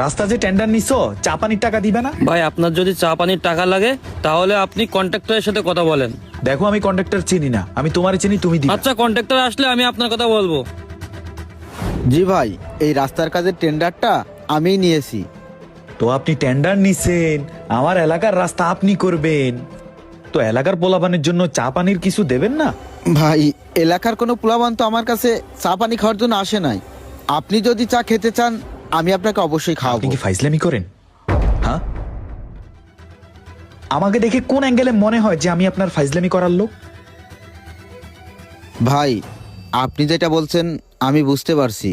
রাস্তা যে টেন্ডার নিছো, চা পানির টাকা দিবে না? ভাই আপনার যদি চা পানির টাকা লাগে তাহলে আপনি কন্ট্রাক্টরের সাথে কথা বলেন। দেখো আমি কন্ট্রাক্টর চিনি না, আমি তোমারে চিনি, তুমি দিবে। আচ্ছা কন্ট্রাক্টর আসলে আমি আপনার কথা বলবো। জি ভাই, এই রাস্তার কাজের টেন্ডারটা আমিই নিয়েছি। তো আপনি টেন্ডার নিছেন, আমার এলাকার রাস্তা আপনি করবেন, তো এলাকার পোলাপানের জন্য চা পানির কিছু দেবেন না? ভাই, এলাকার কোনো পোলাবান তো আমার কাছে চা পানি খাওয়ার জন্য আসে নাই। আপনি যদি চা খেতে চান আমি আপনাকে অবশ্যই আপনি খাওয়াবো। কি ফাইজলামি করেন? হ্যাঁ, আমাকে দেখে কোন অ্যাঙ্গেলে মনে হয় যে আমি আপনার ফাইজলামি করার লোক? ভাই, আপনি যেটা বলছেন আমি বুঝতে পারছি।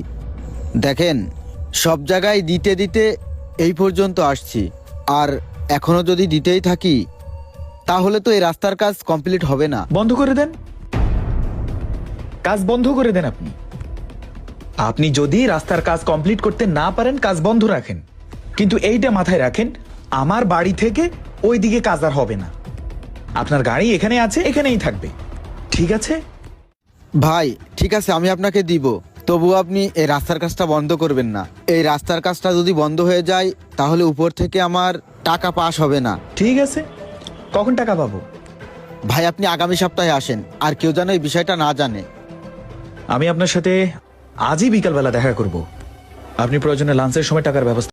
দেখেন, সব জায়গায় দিতে দিতে এই পর্যন্ত আসছি, আর এখনো যদি দিতেই থাকি তাহলে তো এই রাস্তার কাজ কমপ্লিট হবে না। বন্ধ করে দেন, কাজ বন্ধ করে দেন। আপনি আপনি যদি রাস্তার কাজ কমপ্লিট করতে না পারেন, কাজ বন্ধ রাখেন, কিন্তু এইটা মাথায় রাখেন, আমার বাড়ি থেকে ওই দিকে কাজ আর হবে না। আপনার গাড়ি এখানে আছে, এখানেই থাকবে, ঠিক আছে? ভাই ঠিক আছে, আমি আপনাকে দিব, তবু আপনি এই রাস্তার কাজটা বন্ধ করবেন না। এই রাস্তার কাজটা যদি বন্ধ হয়ে যায় তাহলে উপর থেকে আমার টাকা পাস হবে না। ঠিক আছে, কখন টাকা পাবো? ভাই আপনি আগামী সপ্তাহে আসেন, আর কেউ যেন এই বিষয়টা না জানে। আমি আপনার সাথে আজই বিকালবেলা দেখা করব। আপনি প্রয়োজনে লাঞ্চের সময় টাকার ব্যবস্থা